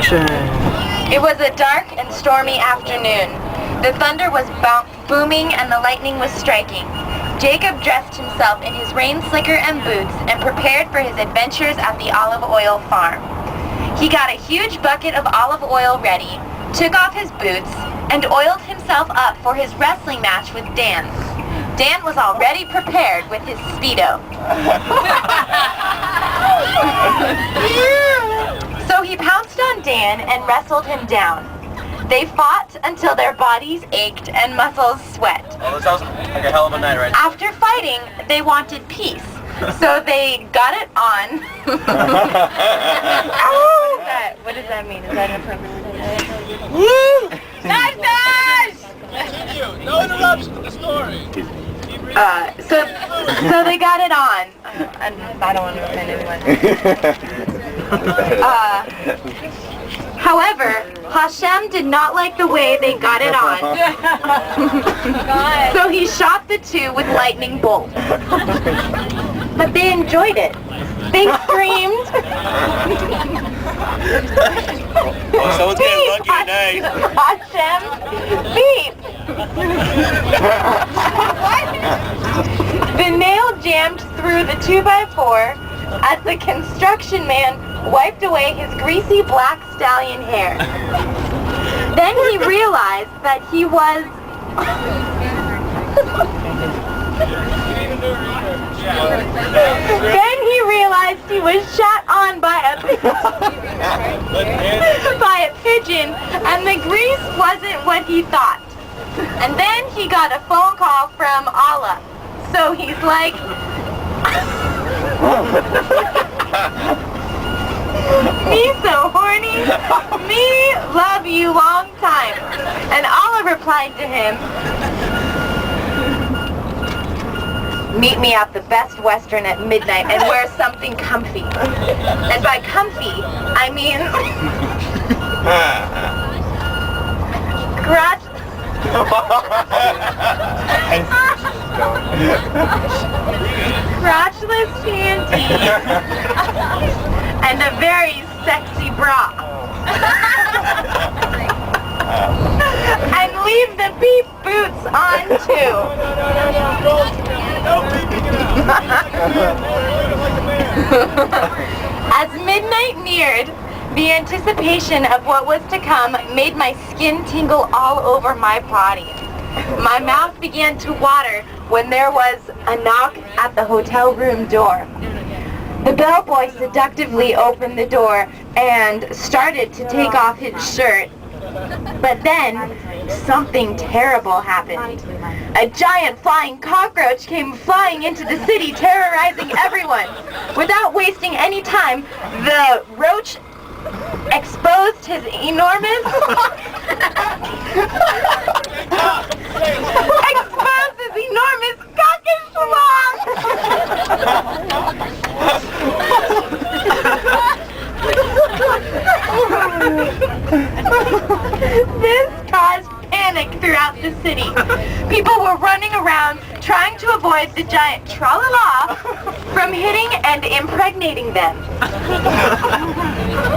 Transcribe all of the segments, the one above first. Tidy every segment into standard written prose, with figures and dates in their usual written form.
Action! It was a dark and stormy afternoon. The thunder was booming and the lightning was striking. Jacob dressed himself in his rain slicker and boots and prepared for his adventures at the olive oil farm. He got a huge bucket of olive oil ready, took off his boots, and oiled himself up for his wrestling match with Dan. Dan was already prepared with his Speedo. So he pounced on Dan and wrestled him down. They fought until their bodies ached and muscles sweat. Well, that sounds like a hell of a night, right? After fighting, they wanted peace. So they got it on. What does that mean? Is that inappropriate? Woo! Nice! Thank you. No interruption to the story. So they got it on. I don't want to offend anyone. However, Hashem did not like the way they got it on. So he shot the two with lightning bolts. But they enjoyed it. They screamed. Well, someone's getting lucky tonight. Hashem, beep. The nail jammed through the 2x4 as the construction man wiped away his greasy black stallion hair. Then he realized that he was... Then he realized he was shot on by a pigeon, and the grease wasn't what he thought. And then he got a phone call from Allah. So he's like... Me so horny. Me love you long time. And Allah replied to him, meet me at the Best Western at midnight and wear something comfy. And by comfy, I mean... crotchless panties and a very sexy bra. And leave the beep boots on too. As midnight neared, the anticipation of what was to come made my skin tingle all over my body. My mouth began to water when there was a knock at the hotel room door. The bellboy seductively opened the door and started to take off his shirt. But then, something terrible happened. A giant flying cockroach came flying into the city, terrorizing everyone. Without wasting any time, the roach exposed his enormous... cockish schlong! This caused panic throughout the city. People were running around trying to avoid the giant tra-la-la from hitting and impregnating them.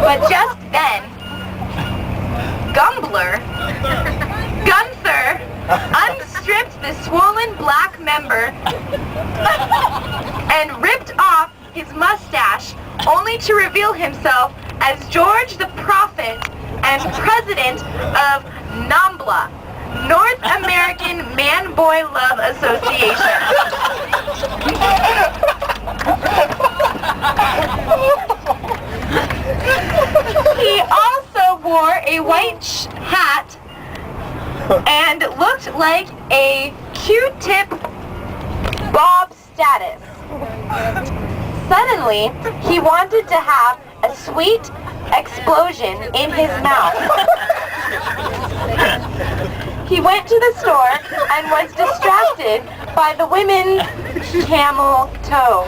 But just then, Gunther unstripped the swollen black member and ripped off his mustache, only to reveal himself as George the Prophet and president of NAMBLA, North American Man-Boy Love Association. He also wore a white hat and looked like a Q-tip Bob status. Suddenly, he wanted to have a sweet explosion in his mouth. He went to the store and was distracted by the women's camel toe.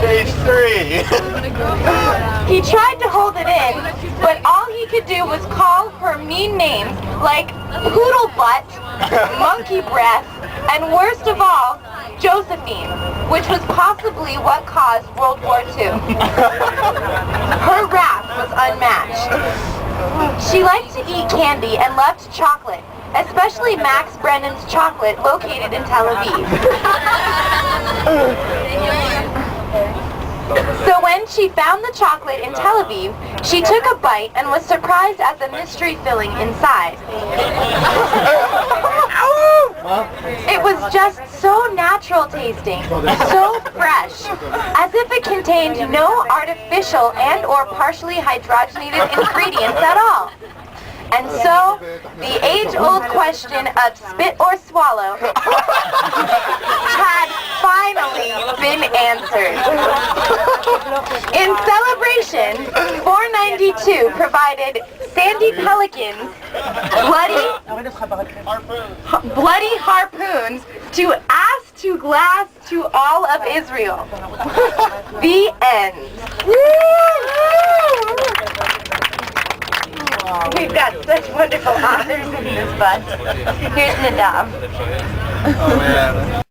Page 3. He tried to hold it in, but all he could do was call her mean names like poodle butt, monkey breath, and worst of all, Josephine, which was possibly what caused World War II. Her wrath was unmatched. She liked to eat candy and loved chocolate, especially Max Brennan's chocolate located in Tel Aviv. So when she found the chocolate in Tel Aviv, she took a bite and was surprised at the mystery filling inside. It was just so natural tasting, so fresh, as if it contained no artificial and or partially hydrogenated ingredients at all. And so, the age-old question of spit or swallow had finally been answered. In celebration, 492 provided Sandy Pelican's bloody harpoons to ass to glass to all of Israel. The end. We've got such wonderful authors in this bus. Here's Nadav. Oh man.